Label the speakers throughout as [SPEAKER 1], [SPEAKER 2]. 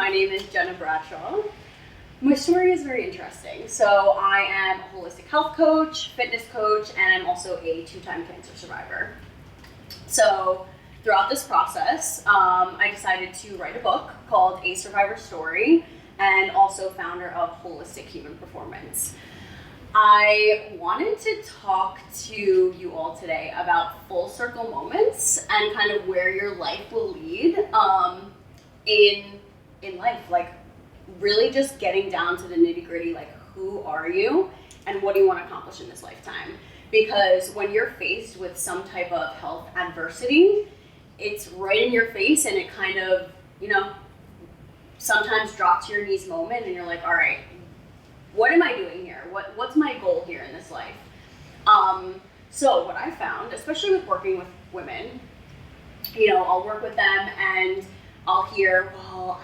[SPEAKER 1] my name is Jenna Bradshaw. My story is very interesting. So I am a holistic health coach, fitness coach, and I'm also a 2-time cancer survivor. So throughout this process, I decided to write a book called A Survivor Story, and also founder of Holistic Human Performance. I wanted to talk to you all today about full circle moments and kind of where your life will lead in life, like really just getting down to the nitty gritty, like who are you and what do you want to accomplish in this lifetime? Because when you're faced with some type of health adversity, it's right in your face and it kind of, sometimes drop to your knees moment and you're like, all right, what am I doing here? What's my goal here in this life? So what I found, especially with working with women, I'll work with them and I'll hear, well,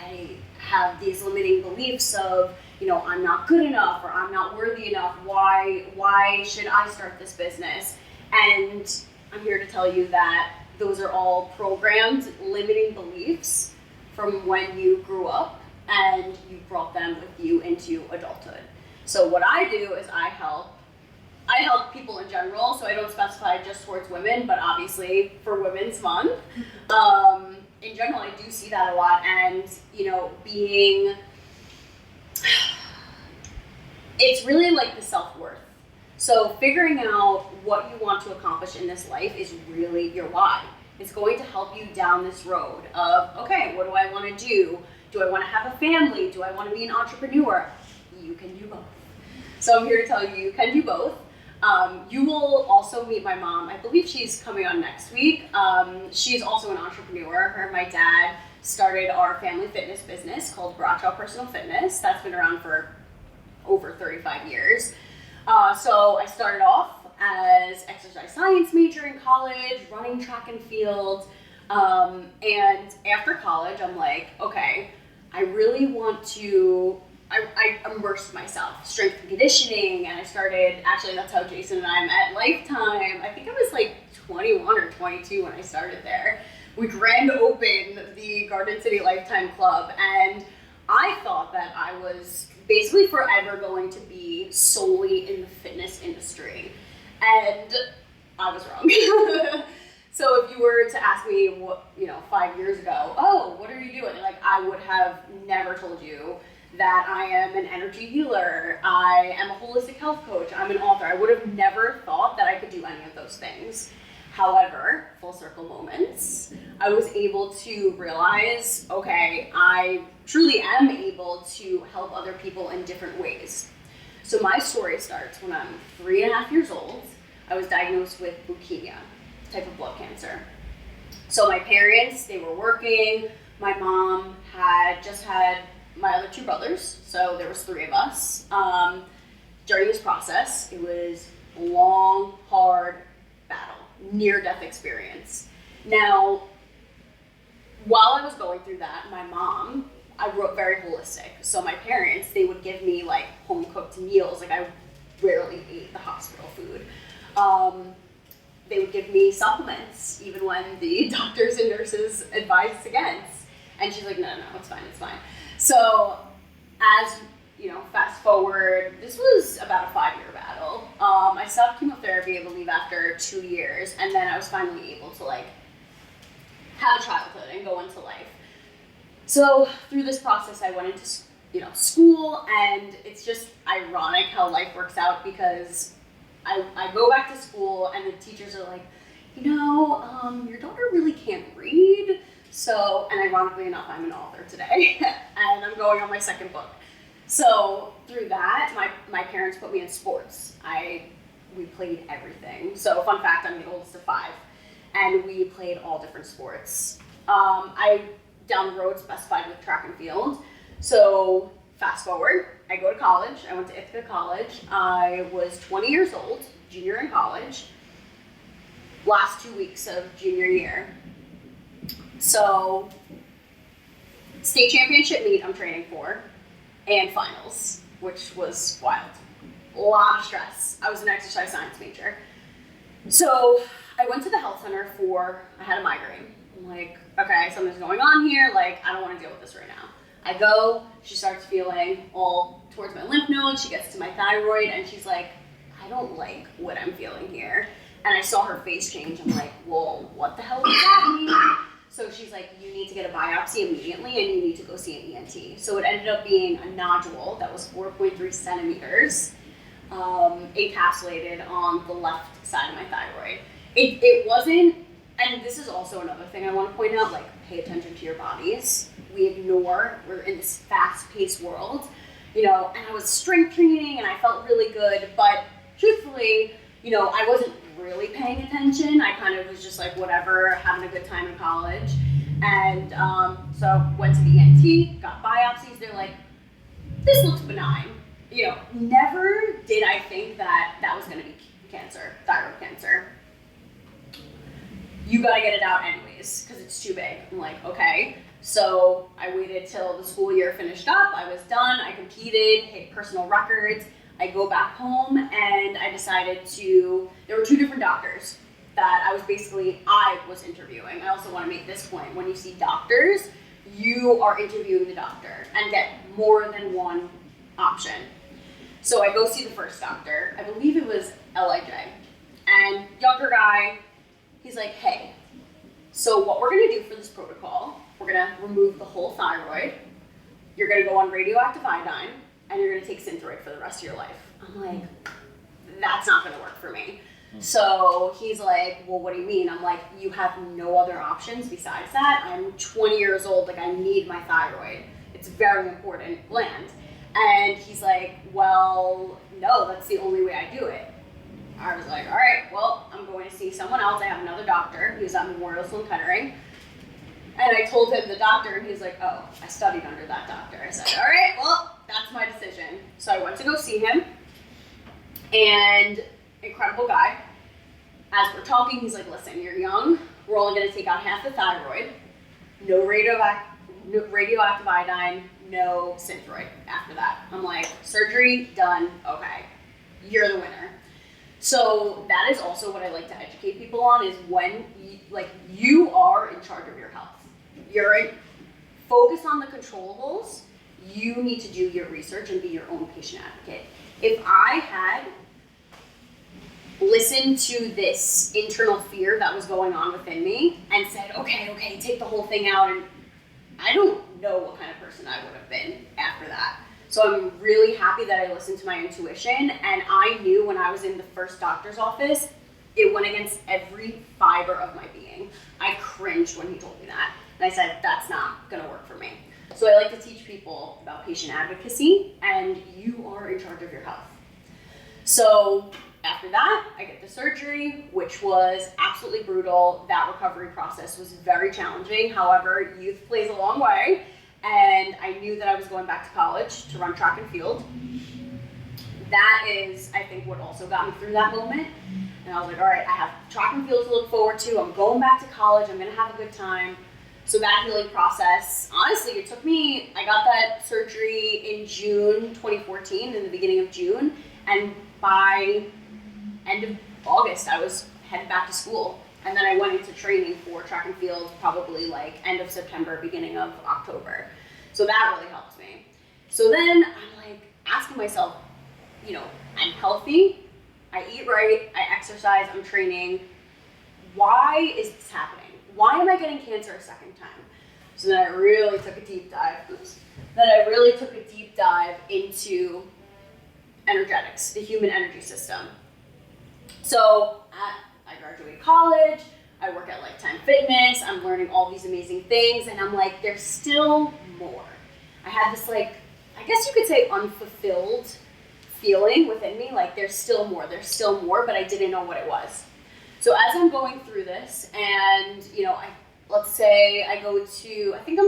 [SPEAKER 1] I have these limiting beliefs of, I'm not good enough or I'm not worthy enough. Why should I start this business? And I'm here to tell you that those are all programmed limiting beliefs from when you grew up and you brought them with you into adulthood. So what I do is I help people in general, so I don't specify just towards women, but obviously for Women's Month. In general, I do see that a lot, and it's really like the self-worth. So figuring out what you want to accomplish in this life is really your why. It's going to help you down this road of, okay, what do I want to do? Do I want to have a family? Do I want to be an entrepreneur? You can do both. So I'm here to tell you, you can do both. You will also meet my mom. I believe she's coming on next week. She's also an entrepreneur. Her and my dad started our family fitness business called Bradshaw Personal Fitness. That's been around for over 35 years. So I started off as exercise science major in college, running track and field. And after college, I'm like, okay, I really want to, I immersed myself, strength and conditioning, and I started, actually that's how Jason and I met, Lifetime. I think I was like 21 or 22 when I started there. We grand opened the Garden City Lifetime Club, and I thought that I was basically forever going to be solely in the fitness industry. And I was wrong. So if you were to ask me, 5 years ago, oh, what are you doing? Like, I would have never told you that I am an energy healer, I am a holistic health coach, I'm an author. I would have never thought that I could do any of those things. However, full circle moments, I was able to realize, okay, I truly am able to help other people in different ways. So my story starts when I'm 3.5 years old. I was diagnosed with leukemia, type of blood cancer. So my parents, they were working. My mom had just had my other 2 brothers, so there was 3 of us. During this process, it was a long, hard battle, near-death experience. Now, while I was going through that, my mom, I grew up very holistic. So my parents, they would give me like home-cooked meals. Like I rarely ate the hospital food. They would give me supplements, even when the doctors and nurses advised against. And she's like, no, it's fine. So as, fast forward, this was about a 5-year battle. I stopped chemotherapy, I believe, after 2 years. And then I was finally able to have a childhood and go into life. So through this process, I went into, school, and it's just ironic how life works out because I go back to school and the teachers are like, your daughter really can't read. So, and ironically enough, I'm an author today and I'm going on my 2nd book. So through that, my parents put me in sports. We played everything. So fun fact, I'm the oldest of 5 and we played all different sports. I down the road specified with track and field. So fast forward, I go to college. I went to Ithaca College. I was 20 years old, junior in college, last 2 weeks of junior year. So state championship meet I'm training for, and finals, which was wild. A lot of stress. I was an exercise science major. So I went to the health center I had a migraine. I'm like, okay, something's going on here. I don't want to deal with this right now. I go, she starts feeling all towards my lymph nodes, she gets to my thyroid, and she's like, I don't like what I'm feeling here. And I saw her face change. I'm like, well, what the hell does that mean? So she's like, you need to get a biopsy immediately and you need to go see an ENT. So it ended up being a nodule that was 4.3 centimeters, encapsulated on the left side of my thyroid. It wasn't, and this is also another thing I want to point out, like, pay attention to your bodies. We're in this fast-paced world, and I was strength training and I felt really good, but truthfully, I wasn't really paying attention. I kind of was just like, whatever, having a good time in college. And so went to the ENT, got biopsies. They're like, this looks benign. Never did I think that was going to be cancer, thyroid cancer. You got to get it out anyways because it's too big. I'm like, okay. So I waited till the school year finished up. I was done. I competed, hit personal records. I go back home and I decided there were two different doctors that I was interviewing. I also want to make this point. When you see doctors, you are interviewing the doctor and get more than one option. So I go see the first doctor. I believe it was LIJ. And younger guy, he's like, hey, so what we're going to do for this protocol, we're going to remove the whole thyroid. You're going to go on radioactive iodine. And you're going to take Synthroid for the rest of your life. I'm like, that's not going to work for me. So he's like, well, what do you mean? I'm like, you have no other options besides that. I'm 20 years old. Like, I need my thyroid. It's a very important gland. And he's like, well, no, that's the only way I do it. I was like, all right, well, I'm going to see someone else. I have another doctor who's at Memorial Sloan Kettering. And I told him the doctor, and he was like, oh, I studied under that doctor. I said, all right, well, that's my decision. So I went to go see him, and incredible guy. As we're talking, he's like, listen, you're young. We're only going to take out half the thyroid. No radioactive iodine, no Synthroid after that. I'm like, surgery, done, okay. You're the winner. So that is also what I like to educate people on is when you are in charge of your health. Focus on the controllables. You need to do your research and be your own patient advocate. If I had listened to this internal fear that was going on within me and said, okay, take the whole thing out, and I don't know what kind of person I would have been after that. So I'm really happy that I listened to my intuition, and I knew when I was in the first doctor's office, it went against every fiber of my being. I cringed when he told me that. And I said, that's not gonna work for me. So I like to teach people about patient advocacy, and you are in charge of your health. So after that, I get the surgery, which was absolutely brutal. That recovery process was very challenging. However, youth plays a long way, and I knew that I was going back to college to run track and field. That is, I think, what also got me through that moment. And I was like, all right, I have track and field to look forward to. I'm going back to college. I'm gonna have a good time. So that healing process, honestly, it took me, I got that surgery in June 2014, in the beginning of June, and by end of August, I was heading back to school. And then I went into training for track and field probably like end of September, beginning of October. So that really helped me. So then I'm like asking myself, I'm healthy, I eat right, I exercise, I'm training. Why is this happening? Why am I getting cancer a second time? So then I really took a deep dive. Into energetics, the human energy system. So I graduated college, I work at Lifetime Fitness, I'm learning all these amazing things, and I'm like, there's still more. I had this I guess you could say unfulfilled feeling within me, like there's still more, but I didn't know what it was. So as I'm going through this, and let's say I go to, I think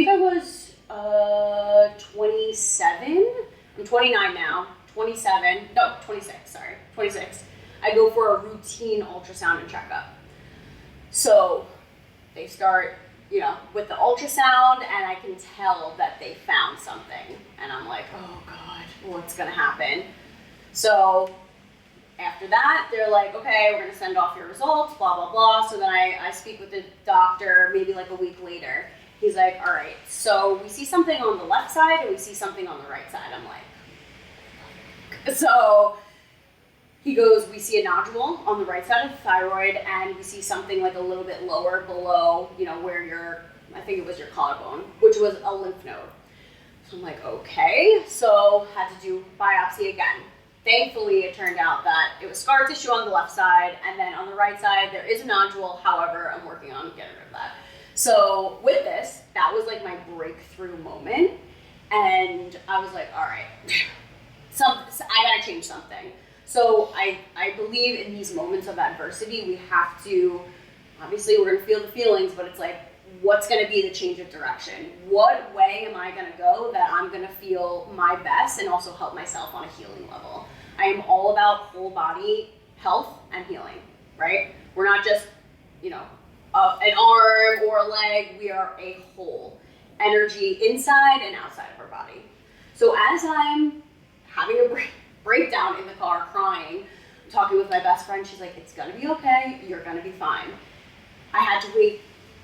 [SPEAKER 1] I was 27. I'm 29 now. 26. I go for a routine ultrasound and checkup. So they start, with the ultrasound, and I can tell that they found something, and I'm like, oh God, what's gonna happen? So after that, they're like, okay, we're gonna send off your results, blah, blah, blah. So then I speak with the doctor maybe like a week later, He's like, all right, so we see something on the left side and we see something on the right side. I'm like, so he goes, we see a nodule on the right side of the thyroid, and we see something like a little bit lower below, where I think it was your collarbone, which was a lymph node. So I'm like, okay, so had to do biopsy again. Thankfully, it turned out that it was scar tissue on the left side, and then on the right side, there is a nodule. However, I'm working on getting rid of that. So with this, that was like my breakthrough moment. And I was like, all right, I gotta change something. So I believe in these moments of adversity, we have to, obviously we're gonna feel the feelings, but it's like, what's gonna be the change of direction? What way am I gonna go that I'm gonna feel my best and also help myself on a healing level? I am all about whole body health and healing, right? We're not just, an arm or a leg, we are a whole energy inside and outside of our body. So as I'm having a breakdown in the car, crying, talking with my best friend, she's like, it's gonna be okay, you're gonna be fine. I had to wait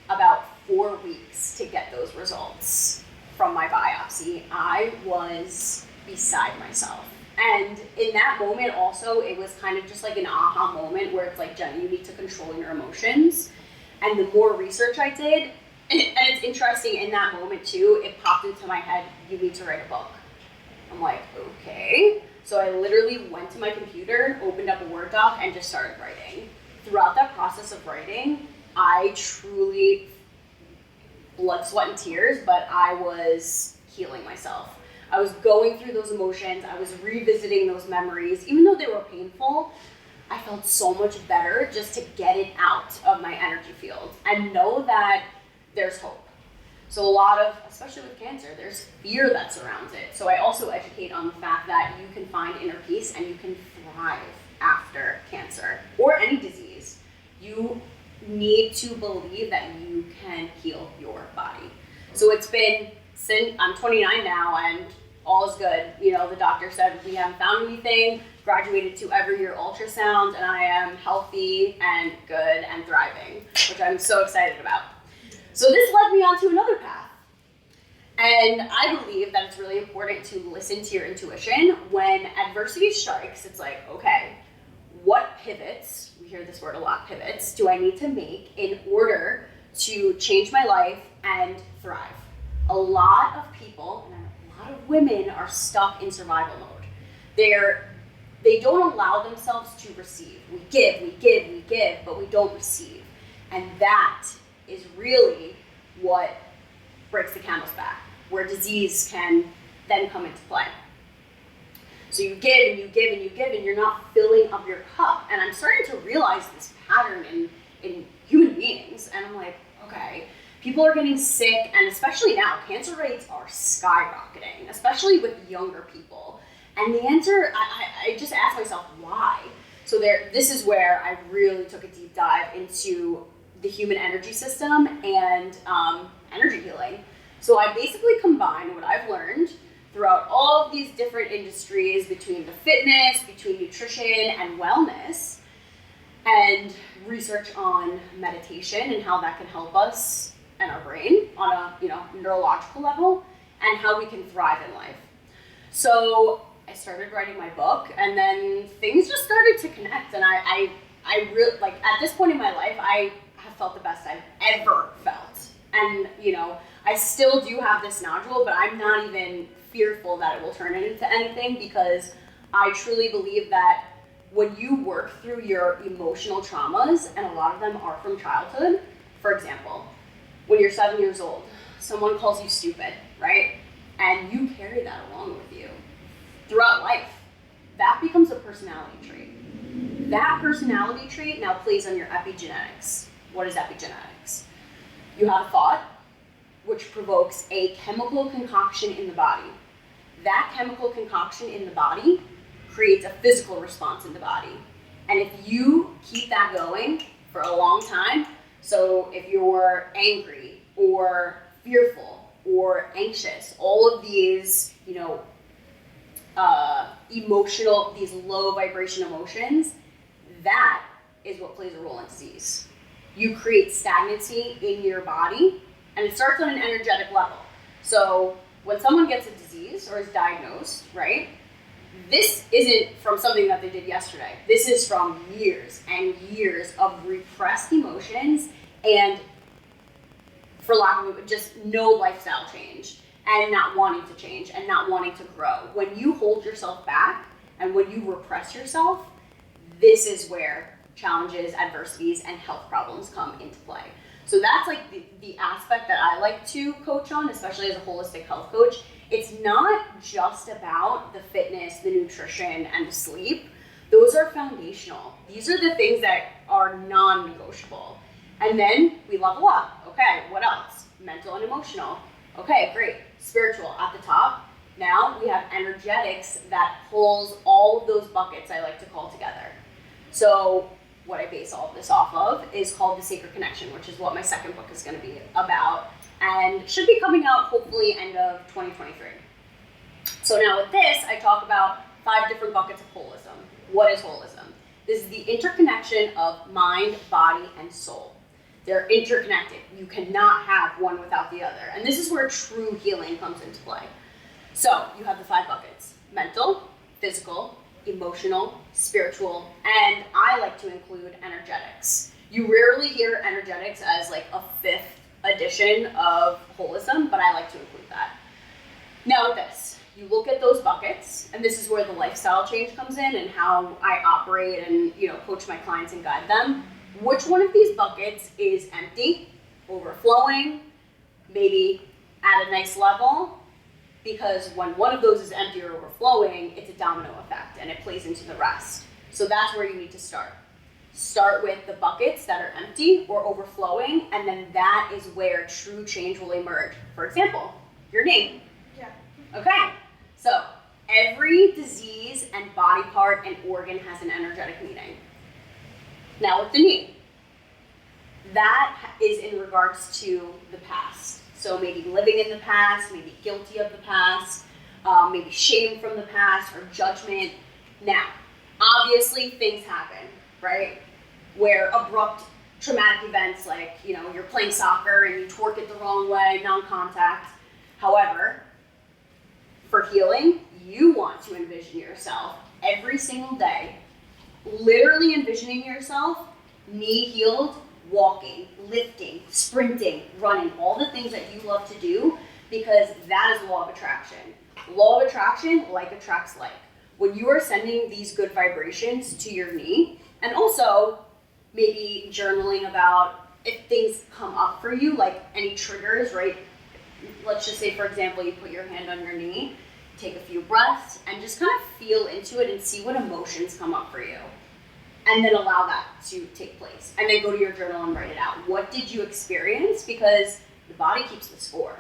[SPEAKER 1] about 4 weeks to get those results from my biopsy. I was beside myself. And in that moment also, it was kind of just like an aha moment where it's like, Jenna, you need to control your emotions. And the more research I did, and it's interesting, in that moment too, it popped into my head, you need to write a book. I'm like, okay. So I literally went to my computer, opened up a Word doc, and just started writing. Throughout that process of writing, I truly, blood, sweat, and tears, but I was healing myself. I was going through those emotions, I was revisiting those memories. Even though they were painful, I felt so much better just to get it out of my energy field and know that there's hope. So a lot of, especially with cancer, there's fear that surrounds it. So I also educate on the fact that you can find inner peace and you can thrive after cancer or any disease. You need to believe that you can heal your body. So it's been, since I'm 29 now and all is good. The doctor said we haven't found anything, graduated to every year ultrasound, and I am healthy and good and thriving, which I'm so excited about. So this led me on to another path. And I believe that it's really important to listen to your intuition. When adversity strikes, it's like, okay, what pivots, we hear this word a lot, pivots, do I need to make in order to change my life and thrive? A lot of people, and a lot of women, are stuck in survival mode. They don't allow themselves to receive. We give, but we don't receive. And that is really what breaks the camel's back, where disease can then come into play. So you give and you give and you give, and you're not filling up your cup. And I'm starting to realize this pattern in human beings. And I'm like, okay, people are getting sick, and especially now, cancer rates are skyrocketing, especially with younger people. And the answer, I just asked myself, why? So this is where I really took a deep dive into the human energy system and energy healing. So I basically combined what I've learned throughout all of these different industries, between the fitness, between nutrition and wellness, and research on meditation and how that can help us and our brain on a neurological level, and how we can thrive in life. So I started writing my book, and then things just started to connect. And I really, like, at this point in my life, I have felt the best I've ever felt. And I still do have this nodule, but I'm not even fearful that it will turn into anything, because I truly believe that when you work through your emotional traumas, and a lot of them are from childhood, for example, when you're 7 years old, someone calls you stupid, right? And you carry that along with you throughout life. That becomes a personality trait. That personality trait now plays on your epigenetics. What is epigenetics? You have a thought, which provokes a chemical concoction in the body. That chemical concoction in the body creates a physical response in the body. And if you keep that going for a long time, so if you're angry or fearful or anxious, all of these, emotional, these low vibration emotions, that is what plays a role in disease. You create stagnancy in your body, And it starts on an energetic level. So when someone gets a disease or is diagnosed, right, this isn't from something that they did yesterday. This is from years and years of repressed emotions and, for lack of just no lifestyle change and not wanting to change and not wanting to grow. When you hold yourself back and when you repress yourself, this is where challenges, adversities, and health problems come into play. So that's like the aspect that I like to coach on, especially as a holistic health coach. It's not just about the fitness, the nutrition, and the sleep. Those are foundational. These are the things that are non-negotiable. And then we level up. Okay, what else? Mental and emotional. Okay, great. Spiritual at the top. Now we have energetics that pulls all of those buckets I like to call together. So what I base all of this off of is called The Sacred Connection, which is what my second book is going to be about, and should be coming out hopefully end of 2023. So now with this, I talk about 5 different buckets of holism. What is holism? This is the interconnection of mind, body, and soul. They're interconnected. You cannot have one without the other. And this is where true healing comes into play. So you have the 5 buckets: mental, physical, emotional, spiritual, and I like to include energetics. You rarely hear energetics as like a 5th edition of holism, but I like to include that. Now with this, you look at those buckets, and this is where the lifestyle change comes in and how I operate and coach my clients and guide them. Which one of these buckets is empty, overflowing, maybe at a nice level? Because when one of those is empty or overflowing, it's a domino effect and it plays into the rest. So that's where you need to start. Start with the buckets that are empty or overflowing, and then that is where true change will emerge. For example, your knee.
[SPEAKER 2] Yeah.
[SPEAKER 1] Okay, so every disease and body part and organ has an energetic meaning. Now with the knee, that is in regards to the past. So maybe living in the past, maybe guilty of the past, maybe shame from the past or judgment. Now, obviously things happen, right? Where abrupt traumatic events like, you're playing soccer and you twerk it the wrong way, non-contact. However, for healing, you want to envision yourself every single day, literally envisioning yourself knee healed, walking, lifting, sprinting, running, all the things that you love to do, because that is law of attraction. Law of attraction, like attracts like. When you are sending these good vibrations to your knee, and also maybe journaling about if things come up for you, like any triggers, right? Let's just say, for example, you put your hand on your knee, take a few breaths, and just kind of feel into it and see what emotions come up for you. And then allow that to take place. And then go to your journal and write it out. What did you experience? Because the body keeps the score.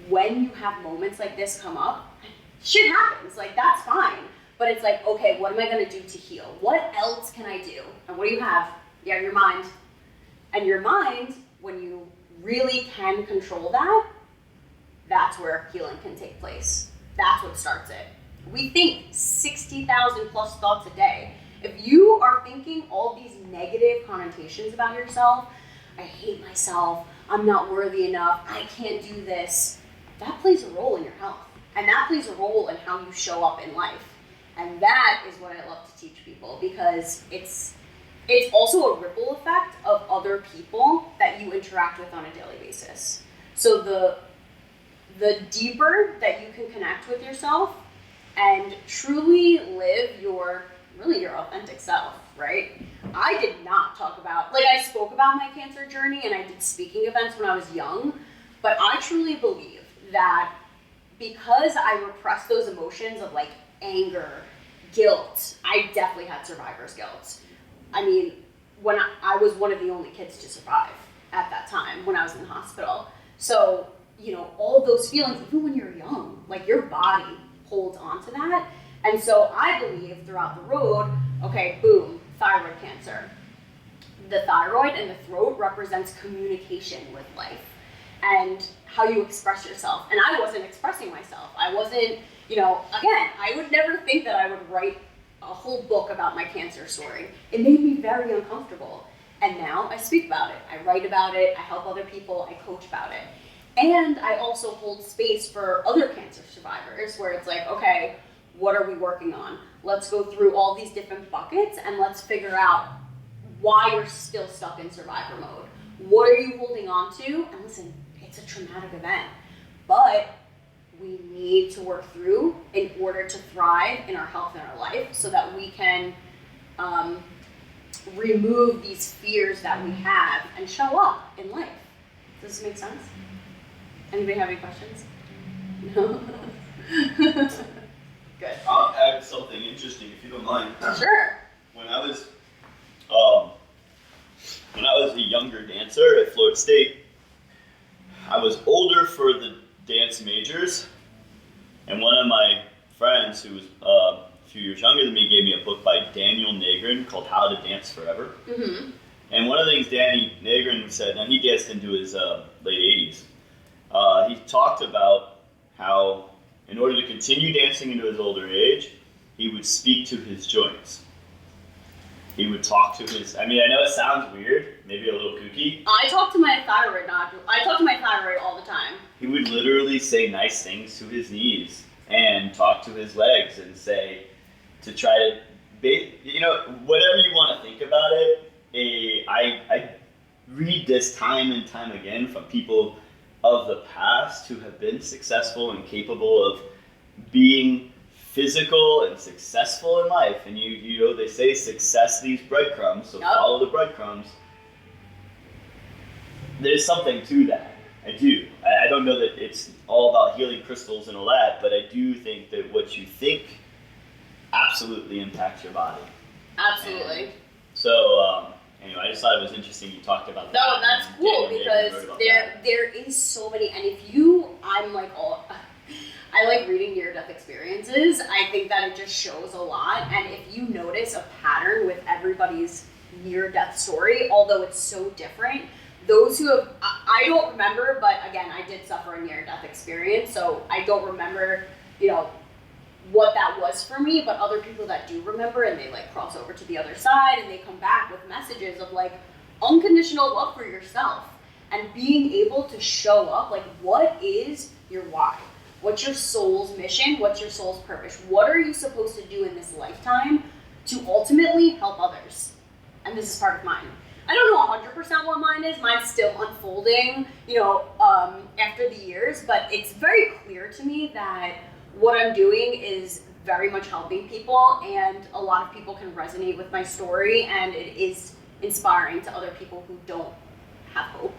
[SPEAKER 1] When you have moments like this come up, shit happens. Like, that's fine. But it's like, okay, what am I going to do to heal? What else can I do? And what do you have? You have your mind. And your mind, when you really can control that, that's where healing can take place. That's what starts it. We think 60,000 plus thoughts a day. If you are thinking all these negative connotations about yourself, I hate myself, I'm not worthy enough, I can't do this, that plays a role in your health. And that plays a role in how you show up in life. And that is what I love to teach people, because it's also a ripple effect of other people that you interact with on a daily basis. So the deeper that you can connect with yourself and truly live your authentic self, right? I did not talk about, I spoke about my cancer journey and I did speaking events when I was young, but I truly believe that because I repressed those emotions of anger, guilt, I definitely had survivor's guilt. I mean, when I was one of the only kids to survive at that time when I was in the hospital. So, all those feelings, even when you're young, your body holds on to that. And so I believe throughout the road, okay, boom, thyroid cancer. The thyroid and the throat represents communication with life and how you express yourself. And I wasn't expressing myself. I wasn't, again, I would never think that I would write a whole book about my cancer story. It made me very uncomfortable. And now I speak about it. I write about it. I help other people. I coach about it. And I also hold space for other cancer survivors where it's like, okay, what are we working on? Let's go through all these different buckets and let's figure out why you're still stuck in survivor mode. What are you holding on to? And listen, it's a traumatic event, but we need to work through in order to thrive in our health and our life so that we can remove these fears that we have and show up in life. Does this make sense? Anybody have any questions? No? Good.
[SPEAKER 2] I'll add something interesting if you don't mind.
[SPEAKER 1] Sure.
[SPEAKER 2] When I was a younger dancer at Florida State, I was older for the dance majors, and one of my friends who was a few years younger than me gave me a book by Daniel Nagrin called How to Dance Forever. Mm-hmm. And one of the things Danny Nagrin said, now he danced into his late 80s, he talked about how in order to continue dancing into his older age, he would speak to his joints. He would talk to his, I mean, I know it sounds weird, maybe a little kooky.
[SPEAKER 1] I talk to my thyroid nodule. I talk to my thyroid all the time.
[SPEAKER 2] He would literally say nice things to his knees and talk to his legs and say, to try to, whatever you want to think about it. I read this time and time again from people of the past who have been successful and capable of being physical and successful in life. And you know, they say success leaves breadcrumbs, so follow the breadcrumbs. There's something to that. I do. I don't know that it's all about healing crystals and all that, but I do think that what you think absolutely impacts your body.
[SPEAKER 1] Absolutely.
[SPEAKER 2] And so, anyway, I just thought it was interesting you talked about that.
[SPEAKER 1] No, that's cool because there is so many, and if you, I like reading near-death experiences. I think that it just shows a lot, and if you notice a pattern with everybody's near-death story, although it's so different, those who have, I don't remember, but again, I did suffer a near-death experience, so I don't remember, what that was for me, but other people that do remember and they like cross over to the other side and they come back with messages of like unconditional love for yourself and being able to show up, like what is your why? What's your soul's mission? What's your soul's purpose? What are you supposed to do in this lifetime to ultimately help others? And this is part of mine. I don't know 100% what mine is. Mine's still unfolding, after the years, but it's very clear to me that what I'm doing is very much helping people, and a lot of people can resonate with my story, and it is inspiring to other people who don't have hope,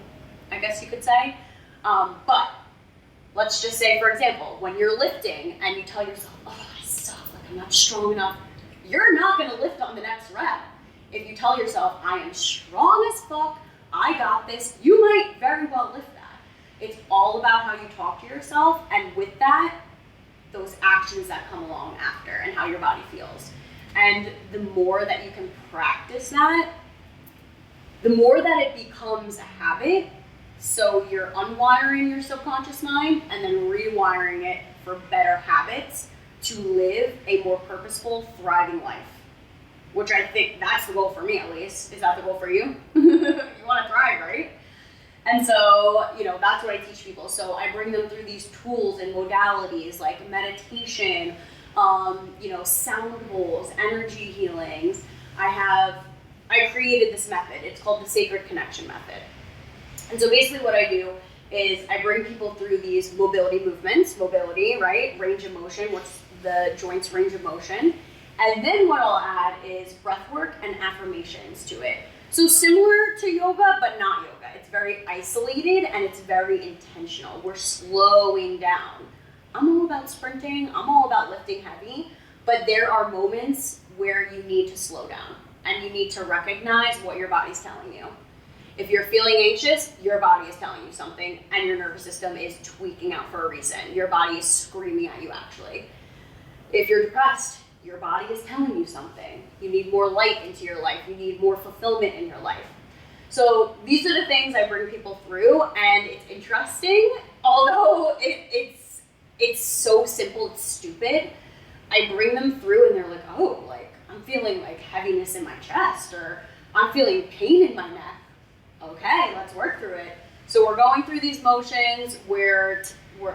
[SPEAKER 1] I guess you could say. But let's just say, for example, when you're lifting and you tell yourself, oh, I suck, like I'm not strong enough, you're not going to lift on the next rep. If you tell yourself, I am strong as fuck, I got this, you might very well lift that. It's all about how you talk to yourself, and with that, those actions that come along after and how your body feels. And the more that you can practice that, the more that it becomes a habit. So you're unwiring your subconscious mind and then rewiring it for better habits to live a more purposeful, thriving life. Which I think that's the goal for me, at least. Is that the goal for you? You want to thrive, right? And so, that's what I teach people. So I bring them through these tools and modalities like meditation, sound bowls, energy healings. I created this method. It's called the Sacred Connection Method. And so basically what I do is I bring people through these mobility movements, right? Range of motion, what's the joint's range of motion. And then what I'll add is breath work and affirmations to it. So similar to yoga, but not yoga. It's very isolated and it's very intentional. We're slowing down. I'm all about sprinting. I'm all about lifting heavy. But there are moments where you need to slow down and you need to recognize what your body's telling you. If you're feeling anxious, your body is telling you something and your nervous system is tweaking out for a reason. Your body is screaming at you, actually. If you're depressed, your body is telling you something. You need more light into your life. You need more fulfillment in your life. So these are the things I bring people through, and it's interesting. Although it's so simple, it's stupid. I bring them through, and they're like, oh, like I'm feeling like heaviness in my chest, or I'm feeling pain in my neck. Okay, let's work through it. So we're going through these motions where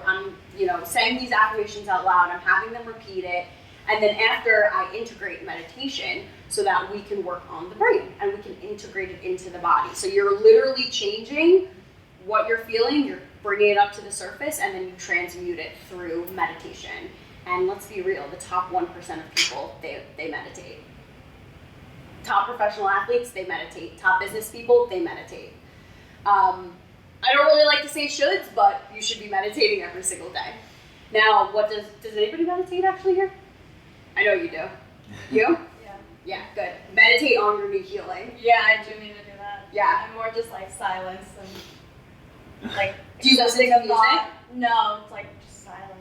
[SPEAKER 1] I'm, saying these affirmations out loud. I'm having them repeat it. And then after, I integrate meditation so that we can work on the brain and we can integrate it into the body. So you're literally changing what you're feeling, you're bringing it up to the surface, and then you transmute it through meditation. And let's be real, the top 1% of people, they meditate. Top professional athletes, they meditate. Top business people, they meditate. I don't really like to say shoulds, but you should be meditating every single day. Now, does anybody meditate actually here? I know you do. You?
[SPEAKER 3] Yeah.
[SPEAKER 1] Yeah, good. Meditate on your knee healing.
[SPEAKER 3] Yeah, I do need to do that.
[SPEAKER 1] Yeah.
[SPEAKER 3] I'm more just like silence and like.
[SPEAKER 1] Do you listen to music?
[SPEAKER 3] thought. No, it's like just silence.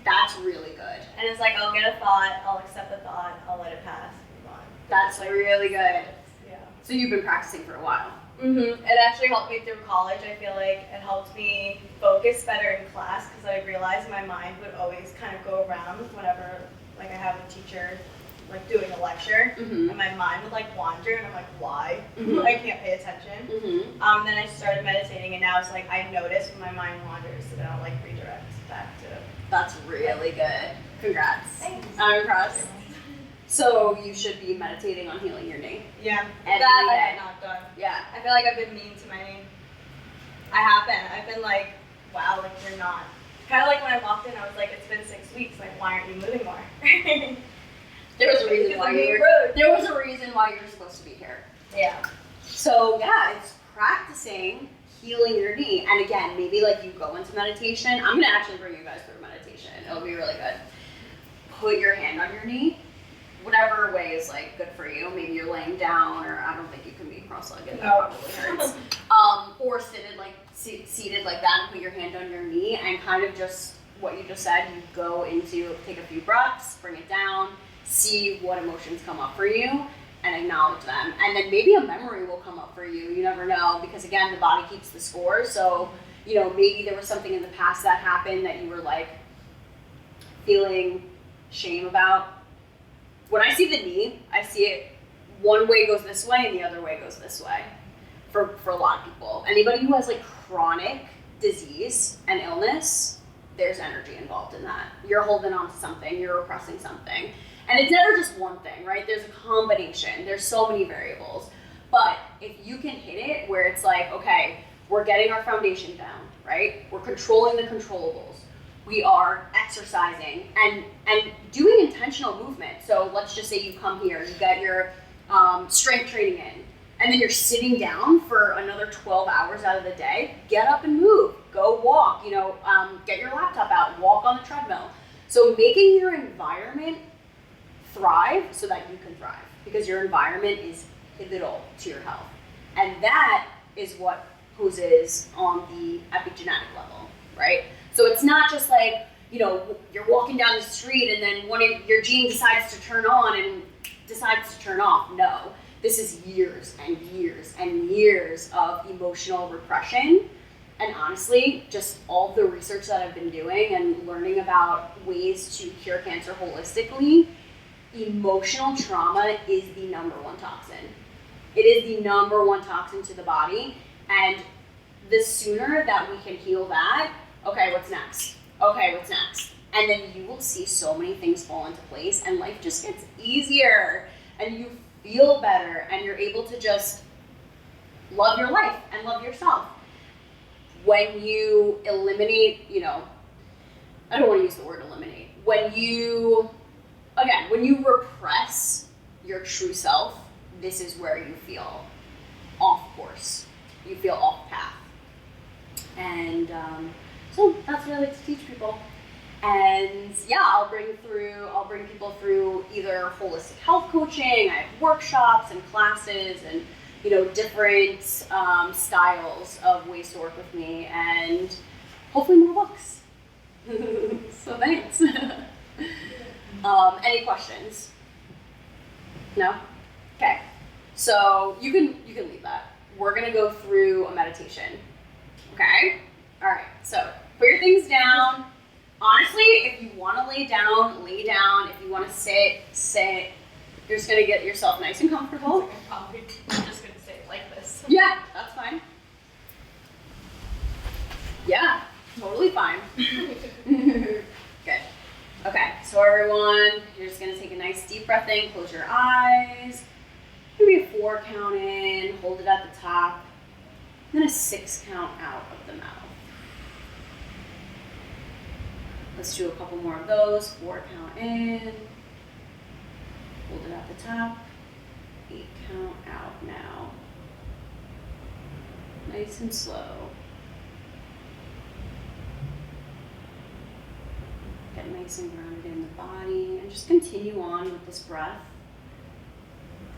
[SPEAKER 1] That's really good.
[SPEAKER 3] And it's like I'll get a thought, I'll accept the thought, I'll let it pass, move on.
[SPEAKER 1] That's really good.
[SPEAKER 3] Yeah.
[SPEAKER 1] So you've been practicing for a while.
[SPEAKER 3] Mm-hmm. It actually helped me through college. I feel like it helped me focus better in class because I realized my mind would always kind of go around whenever like I have a teacher like doing a lecture,
[SPEAKER 1] Mm-hmm.
[SPEAKER 3] and my mind would like wander, and I'm like, why?
[SPEAKER 1] Mhm.
[SPEAKER 3] I can't pay attention.
[SPEAKER 1] Mm-hmm.
[SPEAKER 3] Then I started meditating, and now it's like I notice when my mind wanders, so then I'll like redirect back to.
[SPEAKER 1] That's really good. Congrats.
[SPEAKER 3] Thanks.
[SPEAKER 1] I'm impressed. So you should be meditating on healing your knee.
[SPEAKER 3] Yeah,
[SPEAKER 1] Every
[SPEAKER 3] that I
[SPEAKER 1] day.
[SPEAKER 3] have not done.
[SPEAKER 1] Yeah.
[SPEAKER 3] I feel like I've been mean to my knee. I have been. I've been like, wow, like you're not. Kind of like when I walked in, I was like, it's been 6 weeks. Like, why aren't you moving more?
[SPEAKER 1] There was a reason
[SPEAKER 3] Because
[SPEAKER 1] why
[SPEAKER 3] I'm
[SPEAKER 1] you
[SPEAKER 3] being
[SPEAKER 1] were.
[SPEAKER 3] rude.
[SPEAKER 1] There was a reason why you were supposed to be here.
[SPEAKER 3] Yeah.
[SPEAKER 1] So yeah, it's practicing healing your knee. And again, maybe like you go into meditation. I'm gonna actually bring you guys through meditation. It'll be really good. Put your hand on your knee, whatever way is like good for you. Maybe you're laying down, or I don't think you can be cross-legged. That
[SPEAKER 3] No.
[SPEAKER 1] probably hurts. Or seated like that, and put your hand on your knee, and kind of just what you just said. You go into, take a few breaths, bring it down, see what emotions come up for you, and acknowledge them. And then maybe a memory will come up for you. You never know, because again, the body keeps the score. So, maybe there was something in the past that happened that you were like feeling shame about. When I see the knee, I see it one way goes this way and the other way goes this way for a lot of people. Anybody who has like chronic disease and illness, there's energy involved in that. You're holding on to something, you're repressing something. And it's never just one thing, right? There's a combination. There's so many variables. But if you can hit it where it's like, okay, we're getting our foundation down, right? We're controlling the controllables. We are exercising and doing intentional movement. So let's just say you come here, you get your strength training in, and then you're sitting down for another 12 hours out of the day. Get up and move. Go walk. Get your laptop out. Walk on the treadmill. So making your environment thrive so that you can thrive, because your environment is pivotal to your health, and that is what Whose is on the epigenetic level, right? So it's not just like, you're walking down the street and then one of your gene decides to turn on and decides to turn off. No, this is years and years and years of emotional repression. And honestly, just all the research that I've been doing and learning about ways to cure cancer holistically, emotional trauma is the number one toxin. It is the number one toxin to the body. And the sooner that we can heal that, okay, what's next? Okay, what's next? And then you will see so many things fall into place, and life just gets easier, and you feel better, and you're able to just love your life and love yourself. When you eliminate, I don't want to use the word eliminate. When you repress your true self, this is where you feel off course. You feel off path. And so that's what I like to teach people. And yeah, I'll bring people through either holistic health coaching. I have workshops and classes and different styles of ways to work with me, and hopefully more books. So thanks. Any questions? No? Okay. So you can leave that. We're gonna go through a meditation. Okay? Alright, so put your things down. Honestly, if you want to lay down, lay down. If you want to sit, sit. You're just going to get yourself nice and comfortable.
[SPEAKER 3] I'm probably just going to
[SPEAKER 1] Yeah, that's fine. Yeah, totally fine. Good. Okay, so everyone, you're just gonna take a nice deep breath in, close your eyes. Maybe a 4 count in, hold it at the top, and then a 6 count out of the mouth. Let's do a couple more of those. 4 count in, hold it at the top, 8 count out now. Nice and slow. Get nice and grounded in the body, and just continue on with this breath.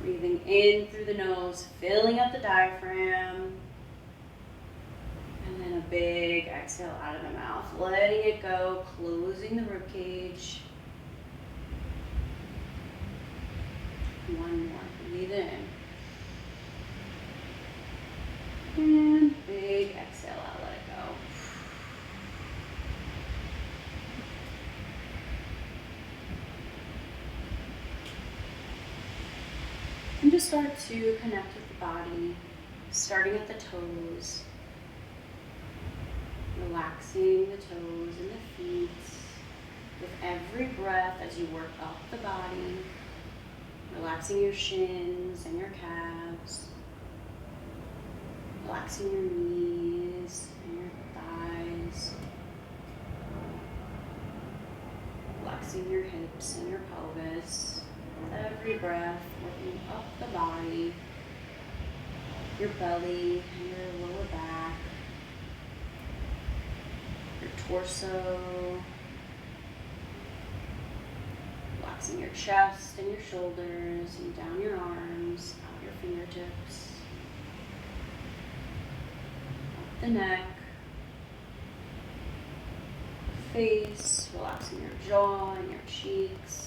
[SPEAKER 1] Breathing in through the nose, filling up the diaphragm, and then a big exhale out of the mouth, letting it go, closing the rib cage. One more. Breathe in. And big exhale out, let it go. And just start to connect with the body, starting at the toes, relaxing the toes and the feet with every breath as you work up the body, relaxing your shins and your calves, relaxing your knees and your thighs, relaxing your hips and your pelvis. With every breath, working up the body, your belly and your lower back, your torso, relaxing your chest and your shoulders and down your arms, out your fingertips, up the neck, face, relaxing your jaw and your cheeks,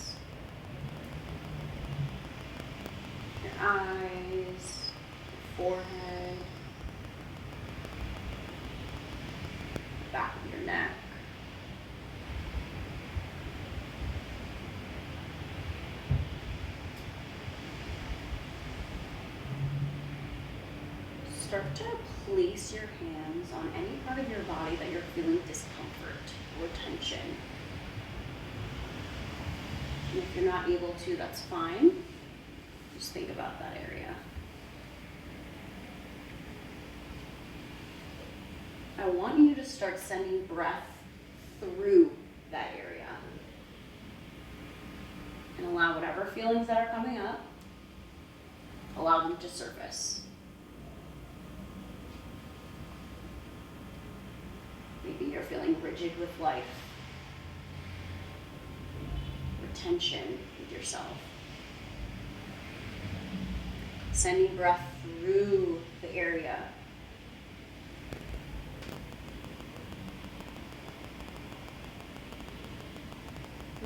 [SPEAKER 1] your eyes, your forehead, back of your neck. Start to place your hands on any part of your body that you're feeling discomfort or tension. And if you're not able to, that's fine. Just think about that area. I want you to start sending breath through that area. And allow whatever feelings that are coming up, allow them to surface. Maybe you're feeling rigid with life, or tension with yourself. Sending breath through the area.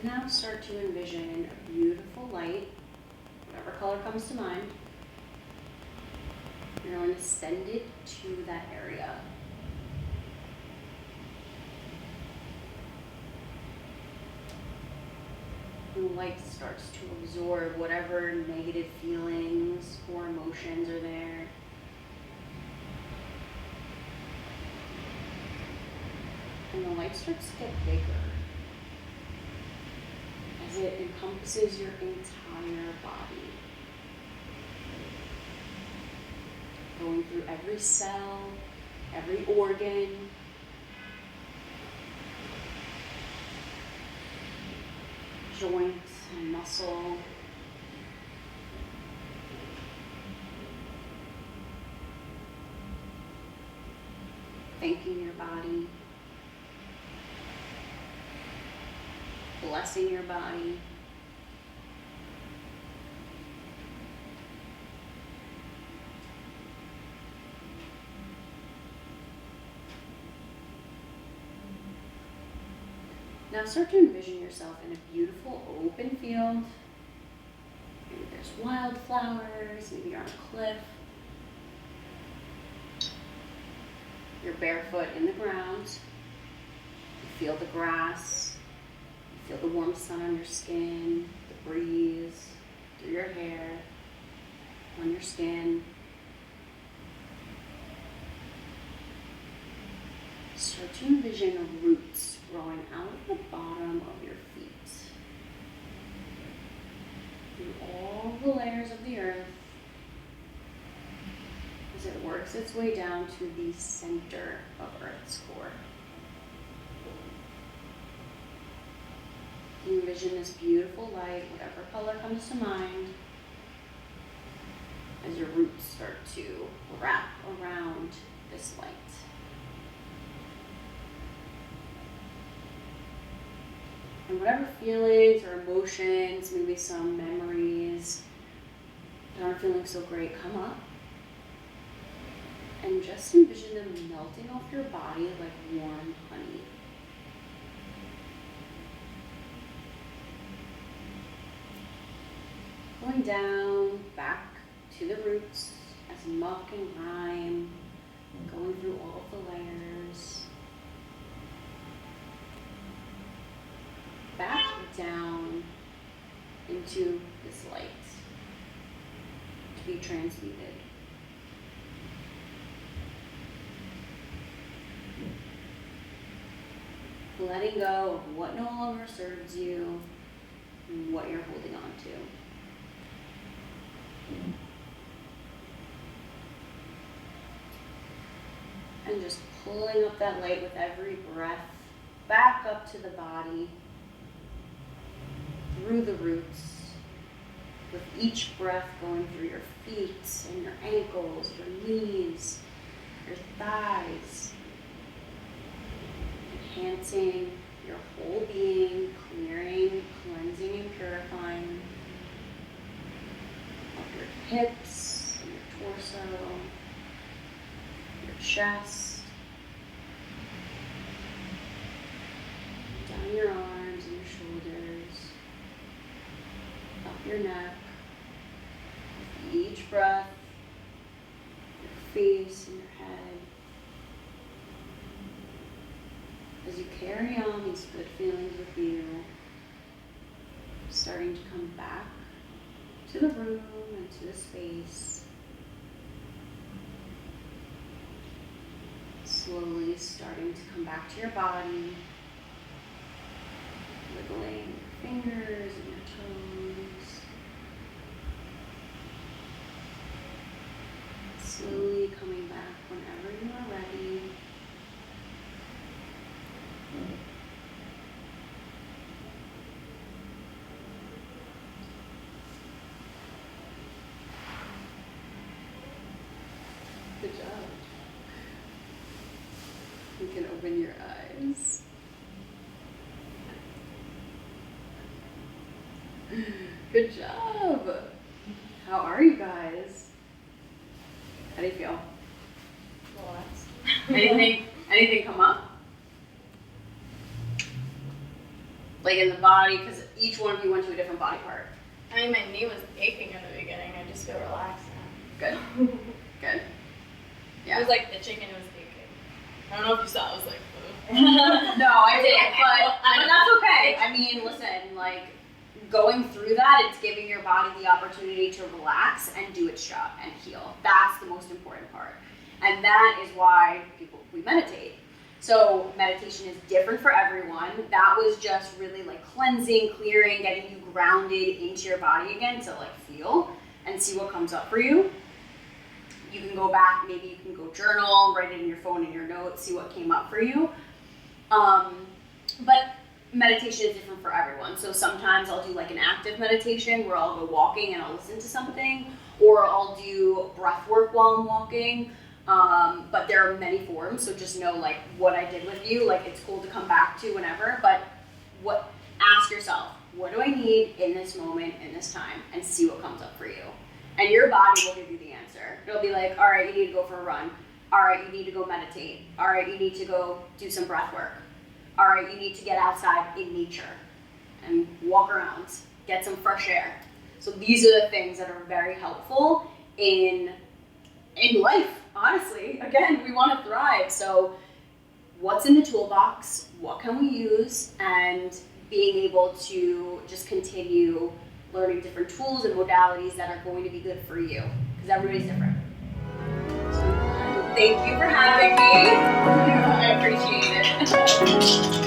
[SPEAKER 1] Now start to envision a beautiful light, whatever color comes to mind. You're going to send it to that area. And the light starts to absorb whatever negative feelings or emotions are there. And the light starts to get bigger as it encompasses your entire body. Going through every cell, every organ, joint and muscle. Thanking your body, blessing your body. Now start to envision yourself in a beautiful open field. Maybe there's wildflowers, maybe you're on a cliff. You're barefoot in the ground. You feel the grass. You feel the warm sun on your skin, the breeze through your hair, on your skin. start to envision roots growing out of the bottom of your feet, through all the layers of the earth, as it works its way down to the center of Earth's core. You envision this beautiful light, whatever color comes to mind, as your roots start to wrap around this light. And whatever feelings or emotions, maybe some memories that aren't feeling so great come up. And just envision them melting off your body like warm honey. Going down, back to the roots as muck and grime, going through all of the layers. Back down into this light to be transmuted. Letting go of what no longer serves you and what you're holding on to. And just pulling up that light with every breath back up to the body, through the roots, with each breath going through your feet and your ankles, your knees, your thighs, enhancing your whole being, clearing, cleansing, and purifying up your hips, and your torso, your chest, down your arms and your shoulders, up your neck, with each breath, your face and your head. As you carry on these good feelings with you, starting to come back to the room and to the space, slowly starting to come back to your body, wiggling your fingers and your toes, slowly coming back whenever you are ready. Good job. You can open your eyes. Good job. How are you guys? How do you feel?
[SPEAKER 3] Relaxed.
[SPEAKER 1] Anything come up? Like in the body, because each one of you went to a different body part.
[SPEAKER 3] I mean, my knee was aching in the beginning. I just feel relaxed now.
[SPEAKER 1] Good. Good. Yeah.
[SPEAKER 3] It was like itching and it was aching. I don't know if you saw. I was like,
[SPEAKER 1] No, I didn't, but that's okay. I mean, listen, like, going through that, it's giving your body the opportunity to relax and do its job and heal. That's the most important part. And that is why we meditate. So meditation is different for everyone. That was just really like cleansing, clearing, getting you grounded into your body again to like feel and see what comes up for you. You can go back, maybe you can go journal, write it in your phone in your notes, see what came up for you. But meditation is different for everyone. So sometimes I'll do like an active meditation where I'll go walking and I'll listen to something, or I'll do breath work while I'm walking. But there are many forms, so just know like what I did with you. Like it's cool to come back to whenever, but ask yourself, what do I need in this moment, in this time, and see what comes up for you. And your body will give you the answer. It'll be like, all right, you need to go for a run. All right, you need to go meditate. All right, you need to go do some breath work. All right, you need to get outside in nature and walk around, get some fresh air. So these are the things that are very helpful in life, honestly. Again, we want to thrive. So what's in the toolbox? What can we use? And being able to just continue learning different tools and modalities that are going to be good for you, because everybody's different. So, thank you for having me. I appreciate it.